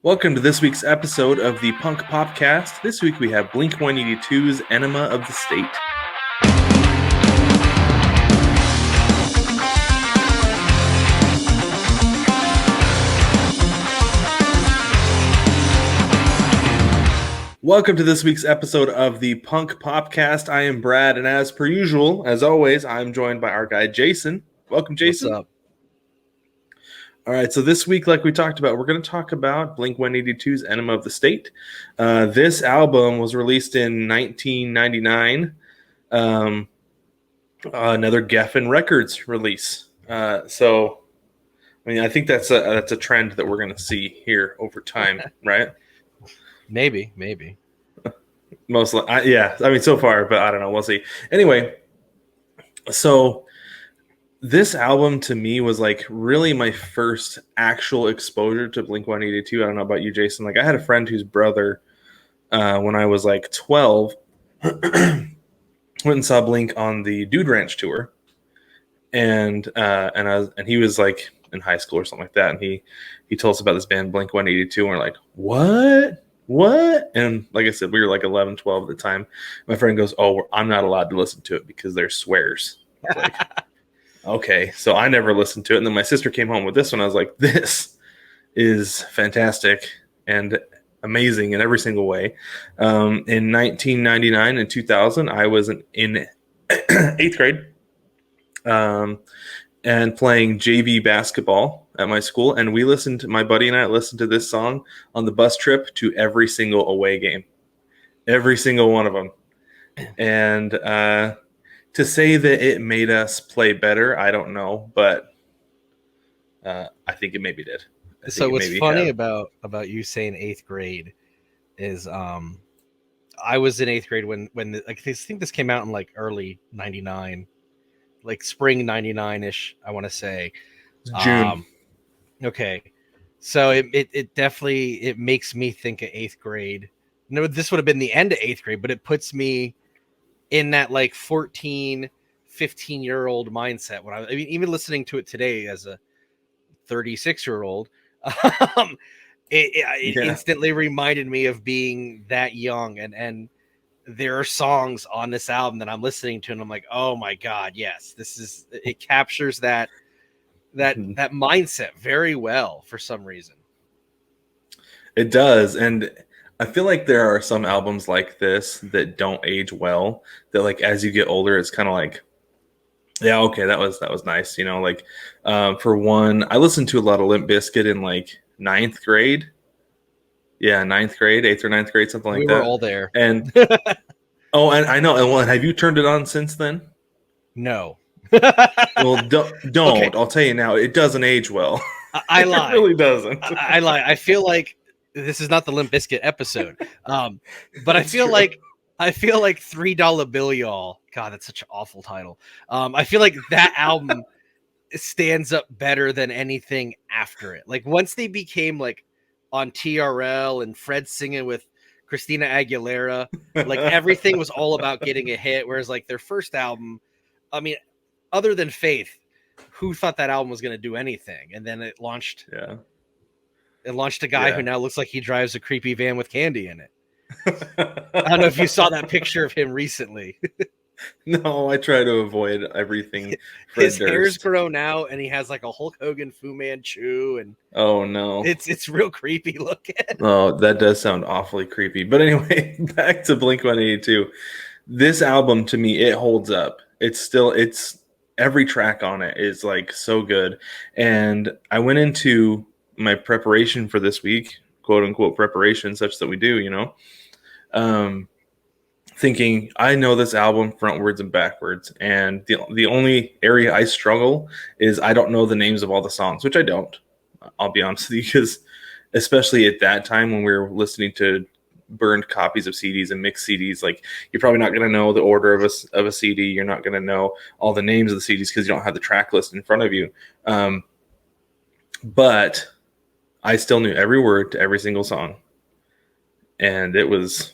Welcome to this week's episode of the Punk Popcast. This week we have Blink-182's Enema of the State. Welcome to this week's episode of the Punk Popcast. I am Brad, and as per usual, as always, I'm joined by our guy Jason. Welcome, Jason. What's up? All right, so this week, like we talked about, we're going to talk about Blink-182's Enema of the State. This album was released in 1999, another Geffen Records release. I think that's a trend that we're going to see here over time, right? Maybe. Mostly, so far, but I don't know. We'll see. Anyway, so this album to me was like really my first actual exposure to Blink-182. I don't know about you, Jason. Like I had a friend whose brother, when I was like 12, went and saw Blink on the Dude Ranch tour, and he was like in high school or something like that, and he told us about this band Blink-182, and we're like, what? And like I said, we were like 11, 12 at the time. My friend goes, "Oh, I'm not allowed to listen to it because there's swears." Like, okay, so I never listened to it. And then my sister came home with this one. I was like, this is fantastic and amazing in every single way. In 1999 and 2000, I was in 8th grade and playing JV basketball at my school. And my buddy and I listened to this song on the bus trip to every single away game. Every single one of them. And to say that it made us play better, I don't know, but I think it maybe did. So what's funny about you saying 8th grade is I was in 8th grade when I think this came out in like early 99, like spring 99-ish, I want to say. June. Okay. So it definitely makes me think of 8th grade. No, this would have been the end of 8th grade, but it puts me in that like 14, 15-year-old mindset. When I mean, even listening to it today as a 36-year-old, it instantly reminded me of being that young. And there are songs on this album that I'm listening to, and I'm like, oh my God, yes, it captures that mindset very well for some reason. It does, and I feel like there are some albums like this that don't age well, that like as you get older, it's kind of like, yeah, okay, that was nice. You know, like for one, I listened to a lot of Limp Bizkit in like 9th grade. Yeah, 9th grade, 8th or 9th grade, something like that. We were all there. And and I know. And have you turned it on since then? No. Well, don't. Okay. I'll tell you now, it doesn't age well. I lie. It really doesn't. I lie. I feel like this is not the Limp Bizkit episode, but I feel like $3 Bill Y'all. God, that's such an awful title. I feel like that album stands up better than anything after it. Like once they became like on TRL and Fred singing with Christina Aguilera, like everything was all about getting a hit. Whereas like their first album, I mean, other than Faith, who thought that album was going to do anything? And then it launched. Yeah. It launched a guy who now looks like he drives a creepy van with candy in it. I don't know if you saw that picture of him recently. No, I try to avoid everything. His hair's grown out, and he has like a Hulk Hogan Fu Manchu, and oh no, it's real creepy looking. Oh, that does sound awfully creepy. But anyway, back to Blink-182. This album to me, it holds up. It's every track on it is like so good. And I went into my preparation for this week, quote unquote preparation, such that we do, you know, thinking I know this album frontwards and backwards, and the only area I struggle is I don't know the names of all the songs, which I don't. I'll be honest with you, because especially at that time when we were listening to burned copies of CDs and mixed CDs, like you're probably not going to know the order of a CD. You're not going to know all the names of the CDs because you don't have the track list in front of you. But I still knew every word to every single song, and it was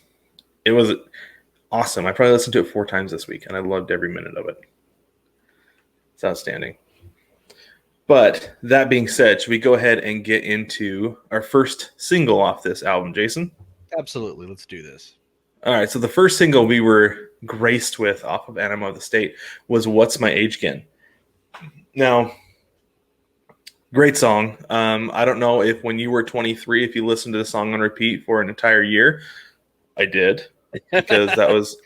awesome. I probably listened to it 4 times this week, and I loved every minute of it. It's outstanding. But that being said, should we go ahead and get into our first single off this album, Jason? Absolutely. Let's do this. All right. So the first single we were graced with off of Enema of the State was "What's My Age Again." Now, great song. I don't know if when you were 23, if you listened to the song on repeat for an entire year. I did, because that was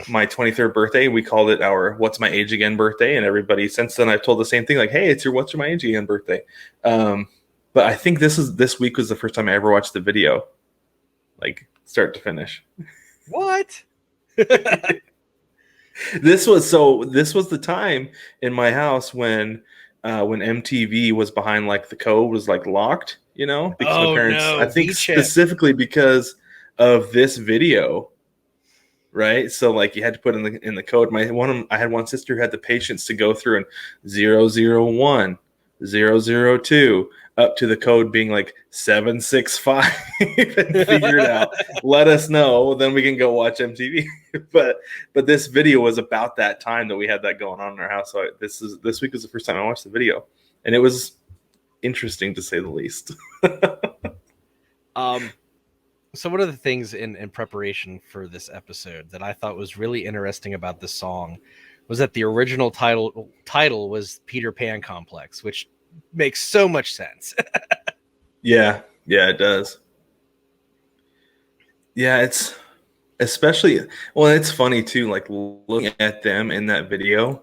my 23rd birthday. We called it our "What's My Age Again" birthday, and everybody since then I've told the same thing, like, "Hey, it's your What's My Age Again birthday." But I think this week was the first time I ever watched the video, like start to finish. What? This was the time in my house when MTV was behind, like the code was like locked, because my parents, no, I think V-chip. specifically because of this video, right? So like you had to put in the code. I had one sister who had the patience to go through and 001, 002 up to the code being like 765 and figure it out. Let us know, then we can go watch MTV. but this video was about that time that we had that going on in our house. So this week was the first time I watched the video, and it was interesting to say the least. So one of the things in preparation for this episode that I thought was really interesting about this song was that the original title was Peter Pan Complex, which makes so much sense. Yeah, it does. Yeah, it's especially, well, it's funny too, like looking at them in that video,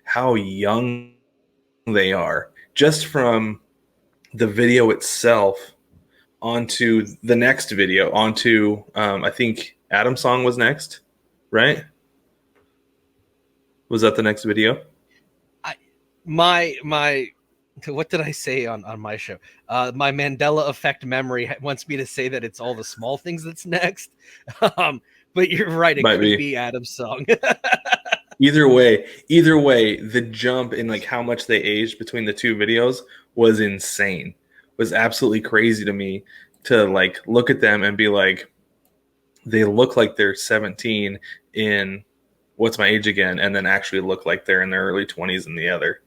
how young they are, just from the video itself onto the next video, onto I think Adam's song was next, right? Was that the next video? My what did I say on my show? My Mandela effect memory wants me to say that it's All the Small Things that's next. But you're right, it could be Adam's song. Either way, the jump in like how much they aged between the two videos was insane. It was absolutely crazy to me to like look at them and be like, they look like they're 17 in What's My Age Again, and then actually look like they're in their early 20s in the other.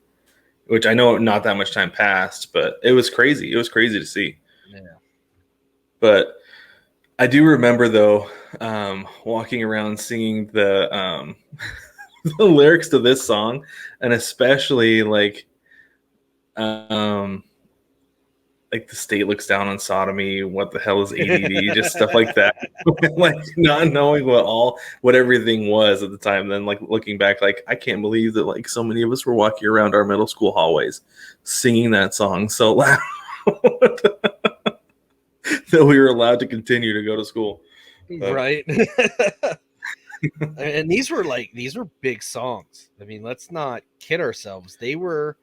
Which I know not that much time passed, but it was crazy. It was crazy to see. Yeah. But I do remember though, walking around singing the the lyrics to this song, and especially like the state looks down on sodomy. What the hell is ADD? Just stuff like that. Like not knowing what everything was at the time. Then like looking back, like I can't believe that like so many of us were walking around our middle school hallways singing that song so loud that we were allowed to continue to go to school. Right. And these were big songs. I mean, let's not kid ourselves. They were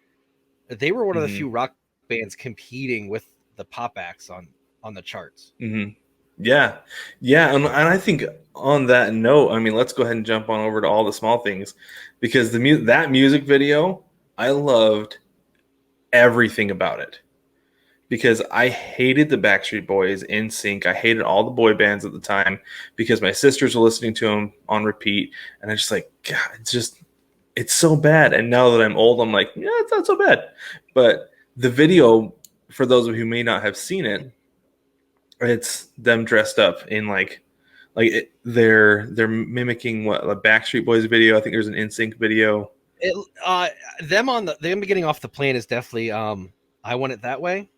one of the few rock bands competing with the pop acts on the charts. Mm-hmm. Yeah. And I think on that note, I mean, let's go ahead and jump on over to All the Small Things, because that music video, I loved everything about it, because I hated the Backstreet Boys, NSYNC. I hated all the boy bands at the time because my sisters were listening to them on repeat, and I just like, God, it's so bad. And now that I'm old, I'm like, yeah, it's not so bad. But the video, for those of you who may not have seen it, it's them dressed up in they're mimicking what a Backstreet Boys video. I think there's an NSYNC video. Them getting off the plane is definitely I Want It That Way.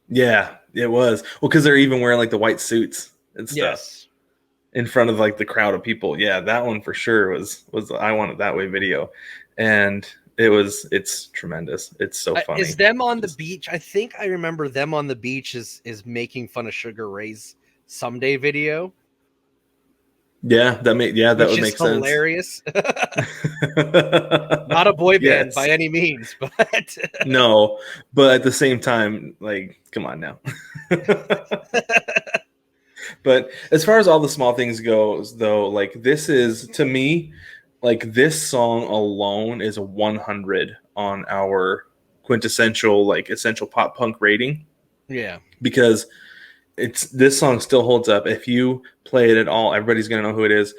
Yeah, it was. Well, because they're even wearing like the white suits and stuff in front of like the crowd of people. Yeah, that one for sure was the I Want It That Way video, and it's tremendous. It's so funny. Is them on the beach? I think I remember them on the beach is making fun of Sugar Ray's Someday video. Yeah, that would make sense. Hilarious. Not a boy band by any means, but no, but at the same time, like, come on now. But as far as All the Small Things goes, though, like this is, to me, like this song alone is a 100 on our quintessential, like essential pop punk rating. Yeah, because this song still holds up. If you play it at all, everybody's gonna know who it is.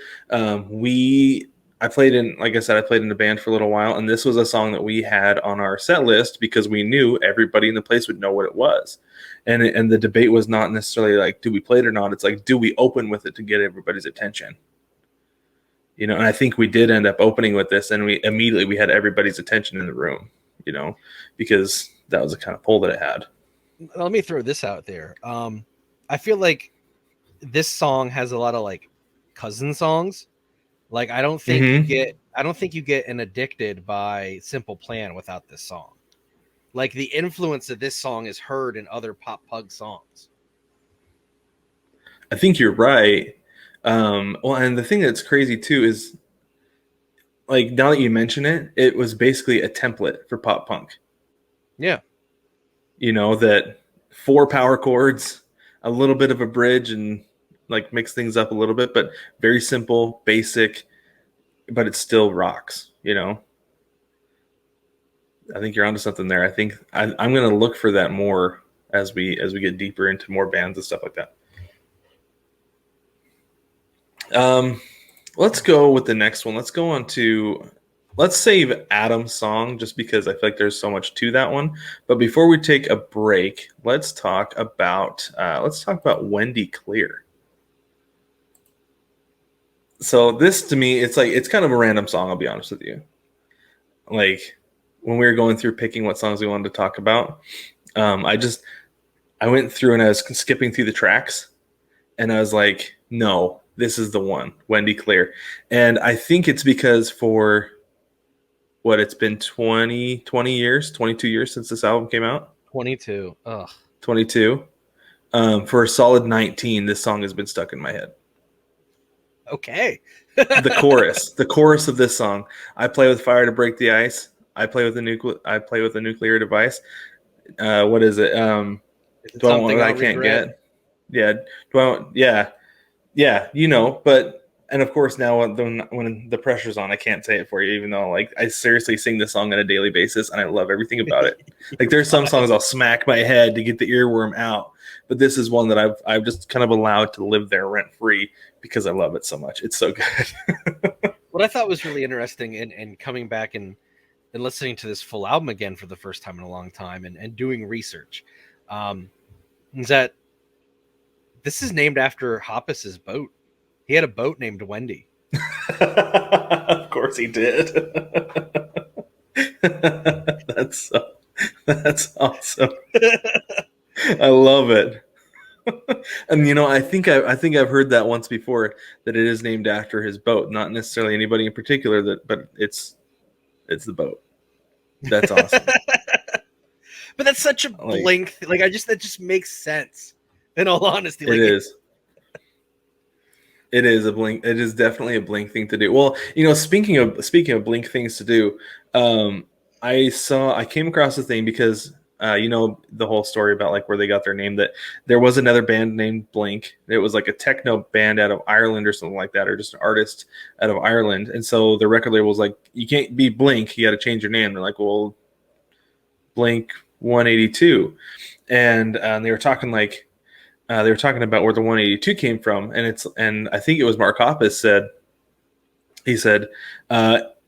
We I played in, like I said, I played in a band for a little while, and this was a song that we had on our set list because we knew everybody in the place would know what it was. And the debate was not necessarily like, do we play it or not? It's like, do we open with it to get everybody's attention? You know, and I think we did end up opening with this, and we had everybody's attention in the room, you know, because that was the kind of pull that it had. Let me throw this out there. I feel like this song has a lot of like cousin songs. Like I don't think you get an Addicted by Simple Plan without this song. Like the influence of this song is heard in other pop punk songs. I think you're right. Well, and the thing that's crazy too is, like, now that you mention it, it was basically a template for pop punk. Yeah. You know, that 4 power chords, a little bit of a bridge, and like mix things up a little bit, but very simple, basic, but it still rocks, you know? I think you're onto something there. I think I'm going to look for that more as we get deeper into more bands and stuff like that. Let's go with the next one. Let's save Adam's song just because I feel like there's so much to that one. But before we take a break, let's talk about Wendy Clear. So this, to me, it's kind of a random song, I'll be honest with you. Like when we were going through picking what songs we wanted to talk about, I went through and I was skipping through the tracks, and I was like, no, this is the one, Wendy Clear. And I think it's because for what, it's been 20 years, 22 years since this album came out. 22. Ugh. 22. For a solid 19, this song has been stuck in my head. Okay. The chorus of this song. I play with fire to break the ice. I play with a nuclear device. What is it? Do I want what I can't get? Yeah. Yeah, you know, but, and of course now when the pressure's on, I can't say it for you, even though like I seriously sing this song on a daily basis and I love everything about it. Like there's some songs I'll smack my head to get the earworm out, but this is one that I've just kind of allowed to live there rent free because I love it so much. It's so good. What I thought was really interesting in coming back and listening to this full album again for the first time in a long time and doing research, is that this is named after Hoppus's boat. He had a boat named Wendy. Of course he did. That's awesome. I love it. And you know, I think I've heard that once before, that it is named after his boat, not necessarily anybody in particular, but it's the boat. That's awesome. But that's such a Blink, like that just makes sense. In all honesty, it is. It is a Blink. It is definitely a Blink thing to do. Well, you know, speaking of Blink things to do, I came across a thing because you know the whole story about like where they got their name. That there was another band named Blink. It was like a techno band out of Ireland or something like that, or just an artist out of Ireland. And so the record label was like, "You can't be Blink. You got to change your name." They're like, "Well, Blink-182," and they were talking like. They were talking about where the 182 came from, and I think it was Mark Hoppus said, he said,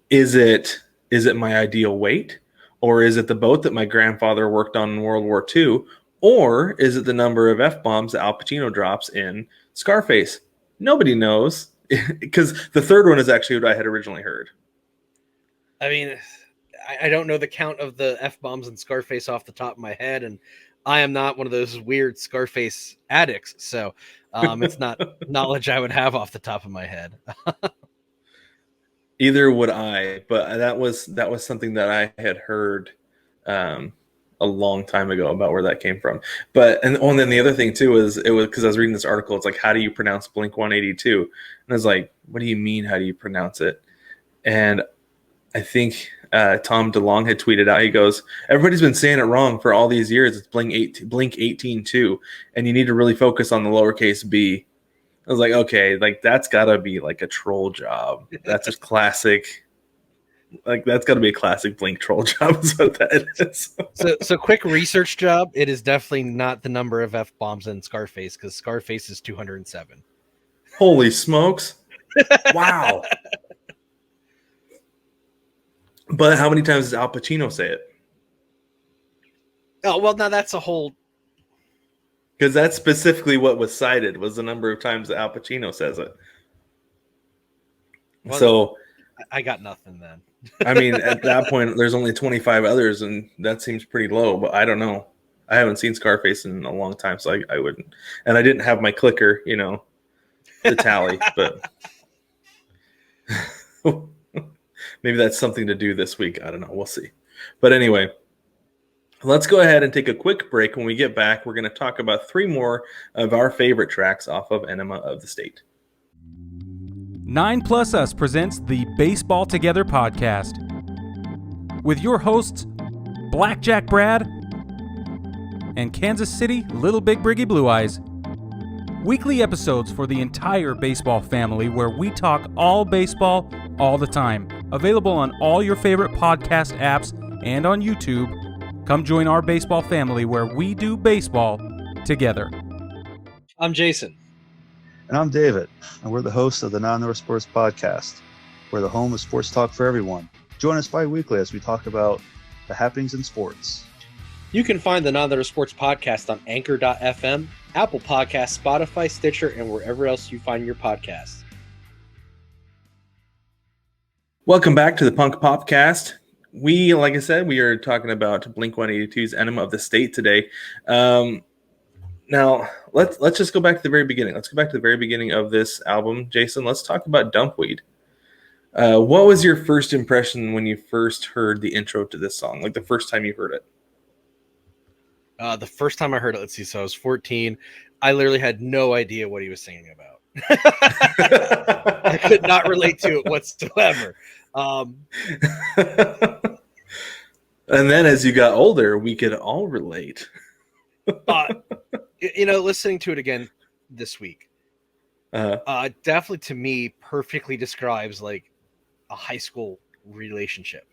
is it my ideal weight, or is it the boat that my grandfather worked on in World War II, or is it the number of F-bombs that Al Pacino drops in Scarface? Nobody knows, because the third one is actually what I had originally heard. I mean, I don't know the count of the F-bombs in Scarface off the top of my head, and I am not one of those weird Scarface addicts, so it's not knowledge I would have off the top of my head. Either would I, but that was something that I had heard a long time ago about where that came from. But and then the other thing too is it was because I was reading this article. It's like, how do you pronounce Blink-182? And I was like, what do you mean? How do you pronounce it? And I think Tom DeLonge had tweeted out, he goes, everybody's been saying it wrong for all these years. It's Blink-18 too, and you need to really focus on the lowercase b. I was like, okay, like that's gotta be like a troll job. That's a classic, like that's gotta be a classic Blink troll job. Is what that is. So quick research job. It is definitely not the number of F-bombs in Scarface, because Scarface is 207. Holy smokes! Wow. But how many times does Al Pacino say it? Oh, well, now that's a whole. Because that's specifically what was cited, was the number of times that Al Pacino says it. Well, so I got nothing then. I mean, at that point, there's only 25 others, and that seems pretty low. But I don't know. I haven't seen Scarface in a long time, so I wouldn't. And I didn't have my clicker, the tally. But maybe that's something to do this week. I don't know. We'll see. But anyway, let's go ahead and take a quick break. When we get back, we're going to talk about 3 more of our favorite tracks off of Enema of the State. 9+ Us presents the Baseball Together podcast with your hosts, Blackjack Brad and Kansas City Little Big Briggy Blue Eyes. Weekly episodes for the entire baseball family where we talk all baseball all the time. Available on all your favorite podcast apps and on YouTube. Come join our baseball family where we do baseball together. I'm Jason. And I'm David, and we're the hosts of the Non-North Sports Podcast. We're the home of sports talk for everyone. Join us bi-weekly as we talk about the happenings in sports. You can find the Non-North Sports Podcast on Anchor.fm, Apple Podcasts, Spotify, Stitcher, and wherever else you find your podcasts. Welcome back to the Punk Popcast. Like I said, we are talking about Blink-182's Enema of the State today. Now, let's just go back to the very beginning. Let's go back to the very beginning of this album. Jason, let's talk about Dumpweed. What was your first impression when you first heard the intro to this song? Like the first time you heard it? The first time I heard it, let's see, so I was 14. I literally had no idea what he was singing about. I could not relate to it whatsoever. And then as you got older, we could all relate. Listening to it again this week, definitely to me perfectly describes like a high school relationship.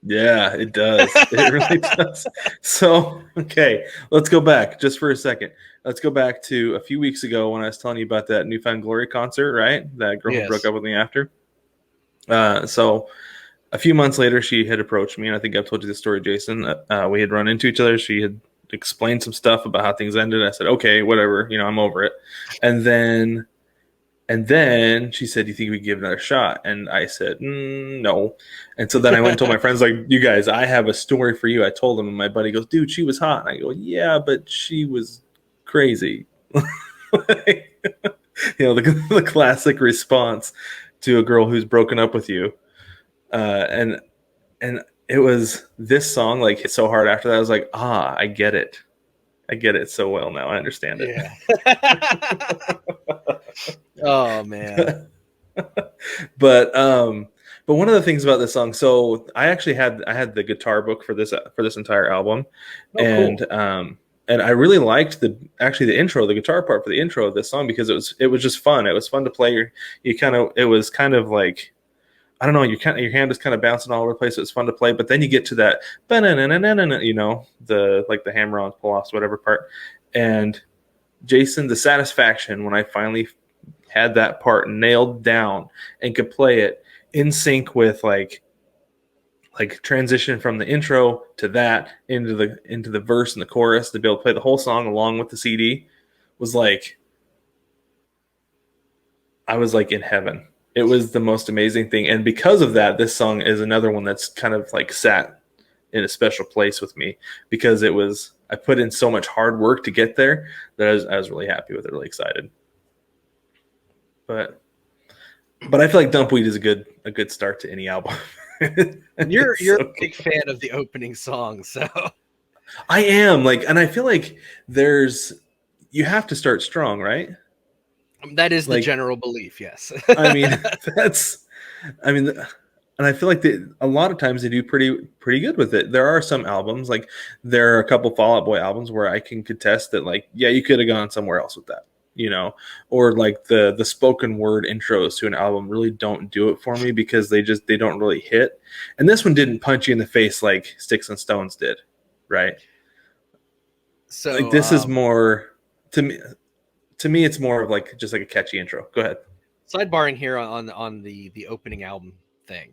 Yeah, it does. It really does. So, okay, let's go back just for a second. Let's go back to a few weeks ago when I was telling you about that Newfound Glory concert, right? That girl who broke up with me after. So a few months later, she had approached me, and I think I've told you the story, Jason. We had run into each other. She had explained some stuff about how things ended. I said, okay, whatever, I'm over it. And then she said, do you think we could give it another shot? And I said, no. And so then I went and told my friends, like, you guys, I have a story for you. I told them, and my buddy goes, dude, she was hot. And I go, yeah, but she was crazy. The classic response to a girl who's broken up with you. And it was this song, like, hit so hard after that. I was like, I get it. I get it so well now. I understand it. Yeah. Oh man. But one of the things about this song, so I actually had the guitar book for this entire album. And cool. And I really liked the intro, the guitar part for the intro of this song, because it was just fun. It was fun to play. It was kind of like, I don't know, your hand is kind of bouncing all over the place. It was fun to play, but then you get to that, the hammer on pull offs, whatever part. And Jason, the satisfaction when I finally had that part nailed down and could play it in sync with like transition from the intro to that into the verse and the chorus, to be able to play the whole song along with the CD, was like, I was like in heaven. It was the most amazing thing. And because of that, this song is another one that's kind of like sat in a special place with me, because I put in so much hard work to get there that I was really happy with it, really excited. But I feel like Dumpweed is a good start to any album. You're a big fan of the opening song, so I am, and I feel like you have to start strong, right? That is the general belief, yes. I mean, and I feel like a lot of times they do pretty good with it. There are some albums, like there are a couple Fall Out Boy albums where I can contest that, like, yeah, you could have gone somewhere else with that, or like the spoken word intros to an album really don't do it for me, because they don't really hit. And this one didn't punch you in the face like Sticks and Stones did, right? So like this is more to me. To me, it's more of like just like a catchy intro. Go ahead. Sidebarring here on the opening album thing.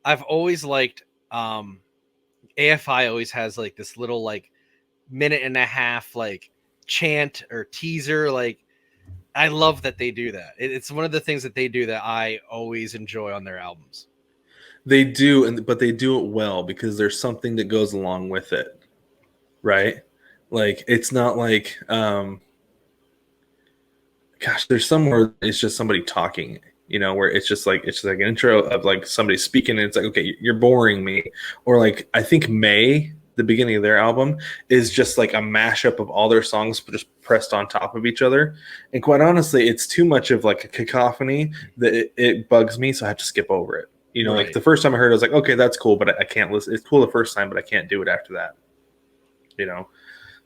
I've always liked AFI always has like this little like minute and a half like chant or teaser. Like I love that they do that. It's one of the things that they do that I always enjoy on their albums. They do, but they do it well because there's something that goes along with it, right? Like it's not like, gosh, there's somewhere it's just somebody talking, where it's just like an intro of like somebody speaking, and it's like, okay, you're boring me. Or like I think May, the beginning of their album, is just like a mashup of all their songs just pressed on top of each other. And quite honestly, it's too much of like a cacophony that it bugs me, so I have to skip over it. Right. Like the first time I heard it, I was like, okay, that's cool, but I can't listen. It's cool the first time, but I can't do it after that.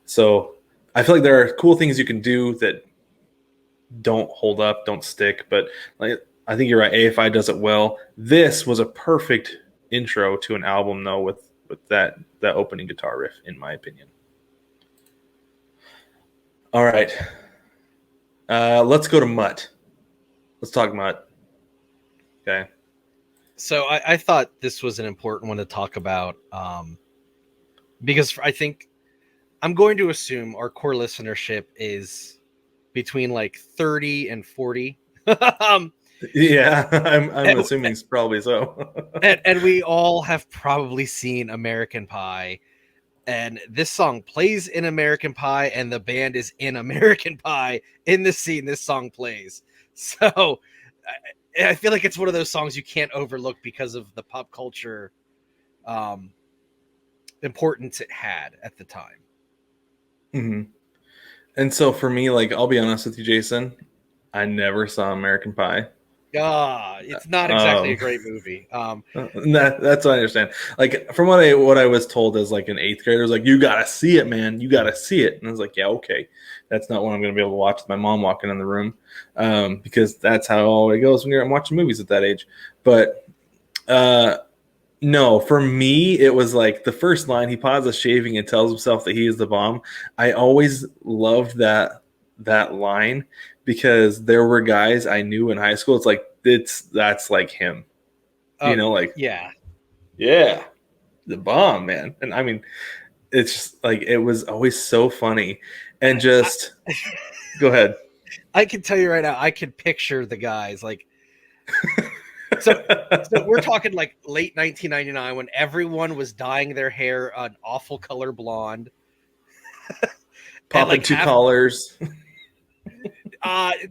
So I feel like there are cool things you can do that don't hold up, don't stick. But like I think you're right, AFI does it well. This was a perfect intro to an album, though, with that opening guitar riff, in my opinion. All right, let's go to Mutt. Let's talk Mutt. Okay. So I thought this was an important one to talk about because I think I'm going to assume our core listenership is between like 30 and 40. Yeah, I'm assuming it's probably so. and we all have probably seen American Pie. And this song plays in American Pie, and the band is in American Pie in the scene this song plays. So I feel like it's one of those songs you can't overlook because of the pop culture importance it had at the time. Mm-hmm. And so for me, like, I'll be honest with you, Jason, I never saw American Pie. It's not exactly a great movie. That's what I understand. Like from what I was told as like an eighth grader, was like, you gotta see it, man. You gotta see it. And I was like, yeah, okay. That's not what I'm gonna be able to watch with my mom walking in the room, because that's how it goes when you're watching movies at that age. But no, for me, it was like the first line. He pauses shaving and tells himself that he is the bomb. I always loved that line, because there were guys I knew in high school. It's like that's like him, like yeah, the bomb, man. And I mean, it's just like it was always so funny, and just go ahead. I can tell you right now, I can picture the guys like. So we're talking like late 1999 when everyone was dyeing their hair an awful color blonde, popping like two collars.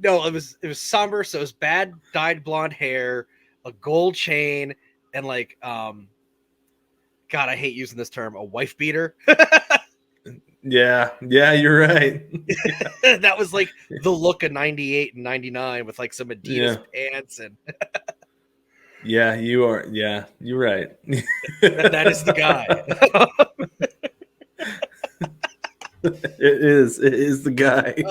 No, it was summer, so it was bad dyed blonde hair, a gold chain, and like God, I hate using this term, a wife beater. Yeah, you're right. That was like the look of 98 and 99 with like some Adidas pants and yeah, you are. Yeah, you're right. that is the guy. It is the guy.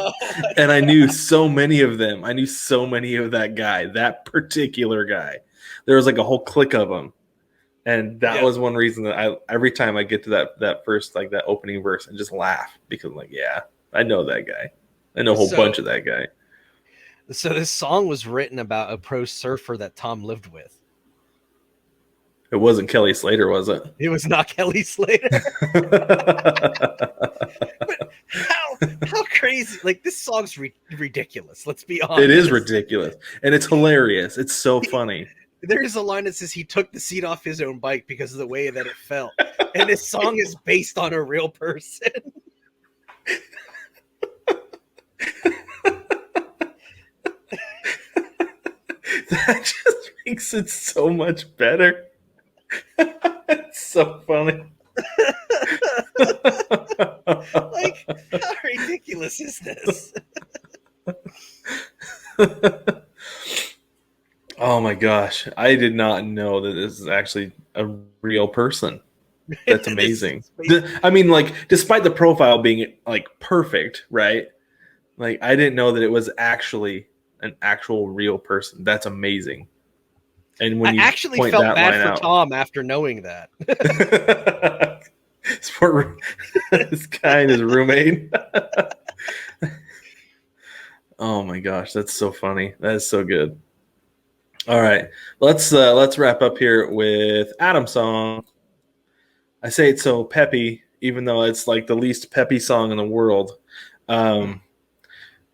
And I knew so many of them. I knew so many of that guy, that particular guy. There was like a whole clique of them. And that was one reason that every time I get to that first, like that opening verse, I just laugh, because I'm like, yeah, I know that guy. I know a whole bunch of that guy. So this song was written about a pro surfer that Tom lived with. It wasn't Kelly Slater, was it? It was not Kelly Slater. But how crazy! Like, this song's ridiculous. Let's be honest. It is ridiculous, and it's hilarious. It's so funny. There's a line that says he took the seat off his own bike because of the way that it felt, and this song is based on a real person. That just makes it so much better. It's so funny. Like, how ridiculous is this? Oh my gosh, I did not know that this is actually a real person. That's amazing. I mean, like, despite the profile being like perfect, right? Like, I didn't know that it was actually an actual real person. That's amazing. And when I actually felt bad for Tom after knowing that. This guy and his roommate. Oh my gosh, that's so funny. That is so good. All right, let's wrap up here with Adam's song. I say it's so peppy, even though it's like the least peppy song in the world.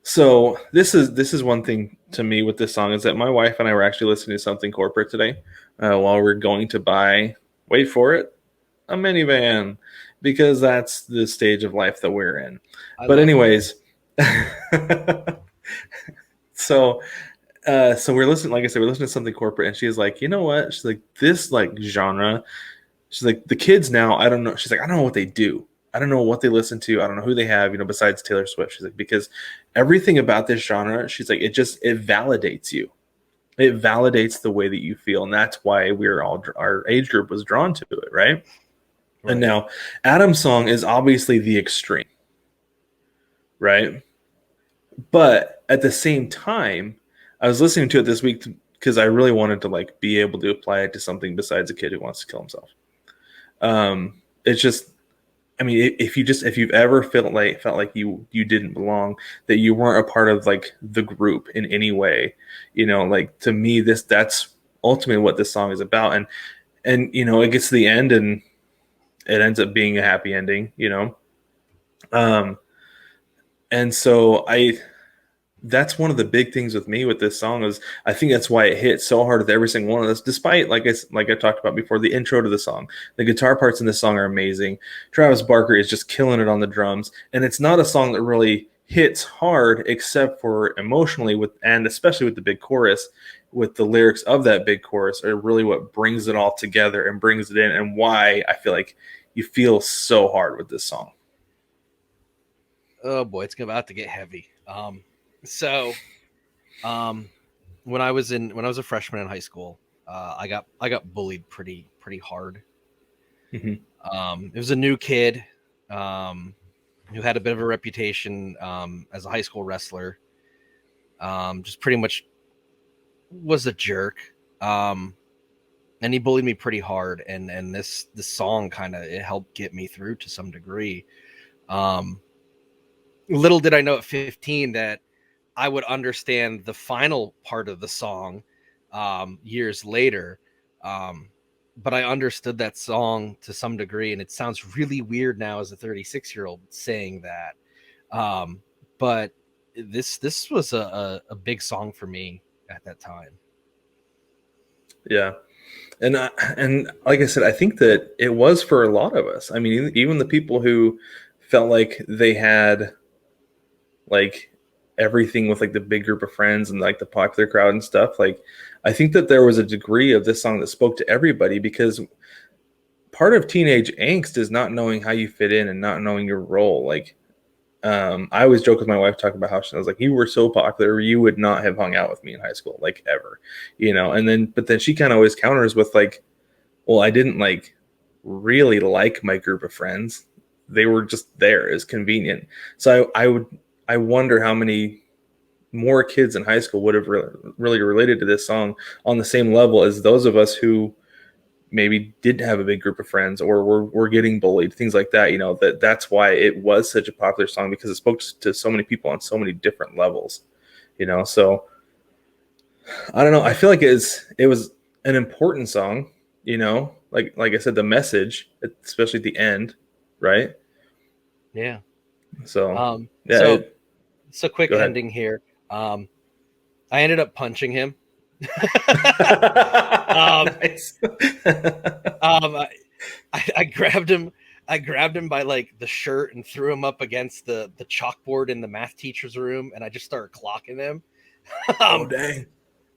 So this is one thing to me with this song is that my wife and I were actually listening to something corporate today while we're going to buy. Wait for it, a minivan, because that's the stage of life that we're in. But anyways, so we're listening, like I said, we're listening to something corporate, and she's like, you know what? She's like, this like genre. She's like, the kids now, I don't know. She's like, I don't know what they do. I don't know what they listen to. I don't know who they have, besides Taylor Swift. She's like, because everything about this genre, she's like, it validates you. It validates the way that you feel. And that's why our age group was drawn to it, right? And now Adam's song is obviously the extreme, right? But at the same time, I was listening to it this week because I really wanted to like be able to apply it to something besides a kid who wants to kill himself. It's just, I mean, if you've ever felt like you didn't belong, that you weren't a part of like the group in any way, like to me, that's ultimately what this song is about. And it gets to the end and it ends up being a happy ending, and so that's one of the big things with me with this song is I think that's why it hit so hard with every single one of us, despite like I talked about before, the intro to the song. The guitar parts in this song are amazing. Travis Barker is just killing it on the drums, and it's not a song that really hits hard except for emotionally and especially with the big chorus, with the lyrics of that big chorus are really what brings it all together and brings it in, and why I feel like you feel so hard with this song. Oh boy, it's about to get heavy. So, when I was a freshman in high school, I got bullied pretty hard. Mm-hmm. It was a new kid who had a bit of a reputation as a high school wrestler. Just pretty much was a jerk, and he bullied me pretty hard. And this song it helped get me through to some degree. Little did I know at 15 that I would understand the final part of the song years later. But I understood that song to some degree, and it sounds really weird now as a 36-year-old saying that. But this was a big song for me at that time. Yeah. And like I said, I think that it was for a lot of us. I mean, even the people who felt like they had like everything with like the big group of friends and like the popular crowd and stuff, like I think that there was a degree of this song that spoke to everybody, because part of teenage angst is not knowing how you fit in and not knowing your role. Like I always joke with my wife talking about how I was like, you were so popular, you would not have hung out with me in high school, like ever, but then she kind of always counters with like, well, I didn't like really like my group of friends. They were just there as convenient. So I wonder how many more kids in high school would have really related to this song on the same level as those of us who maybe didn't have a big group of friends or were getting bullied, things like that. That's why it was such a popular song, because it spoke to so many people on so many different levels, so I don't know. I feel like it was an important song, like I said, the message, especially at the end, right? Yeah. So so quick ending here. I ended up punching him. Nice. I grabbed him. I grabbed him by like the shirt and threw him up against the chalkboard in the math teacher's room, and I just started clocking him. Oh dang!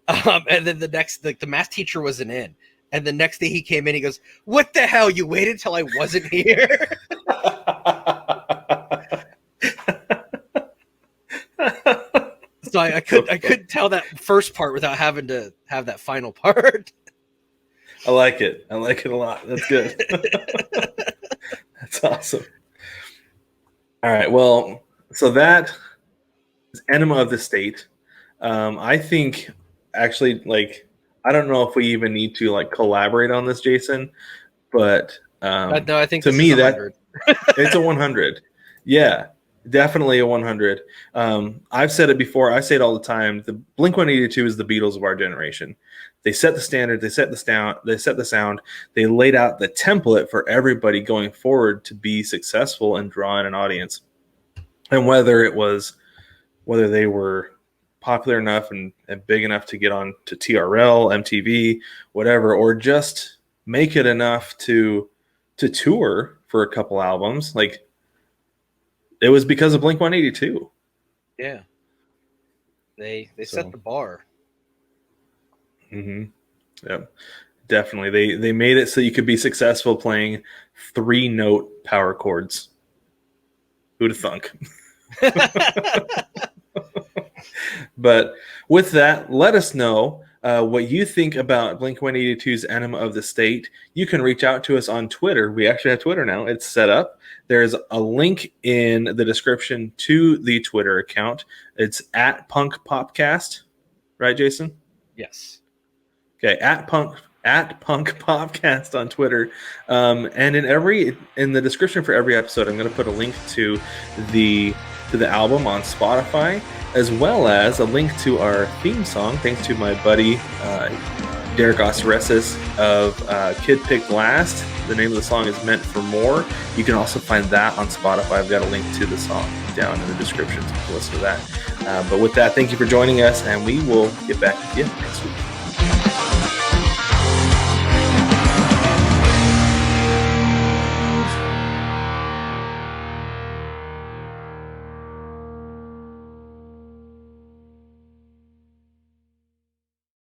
And then the math teacher wasn't in, and the next day he came in. He goes, "What the hell? You waited till I wasn't here?" So I couldn't tell that first part without having to have that final part. I like it. I like it a lot. That's good. That's awesome. All right. Well, so that is Enema of the State. I think actually, like, I don't know if we even need to like collaborate on this, Jason, but no, I think to me that it's a 100. Yeah. Definitely a 100. I've said it before. I say it all the time. The Blink-182 is the Beatles of our generation. They set the standard. They set the sound. They set the sound. They laid out the template for everybody going forward to be successful and draw in an audience. And whether they were popular enough and big enough to get on to TRL, MTV, whatever, or just make it enough to tour for a couple albums, like. It was because of Blink-182. Yeah. They set the bar. Mm-hmm. Yep. Definitely. They made it so you could be successful playing 3-note power chords. Who'd have thunk? But with that, let us know what you think about Blink-182's Enema of the State. You can reach out to us on Twitter. We actually have Twitter now. It's set up. There's a link in the description to the Twitter account. It's at Punk Popcast. Right, Jason? Yes. Okay, at Punk Popcast on Twitter. And in the description for every episode, I'm going to put a link to the album on Spotify, as well as a link to our theme song, thanks to my buddy Derek Osaresis of Kid Picked Last. The name of the song is Meant for More. You can also find that on Spotify. I've got a link to the song down in the description, so you can listen to that. But with that, thank you for joining us, and we will get back with you next week.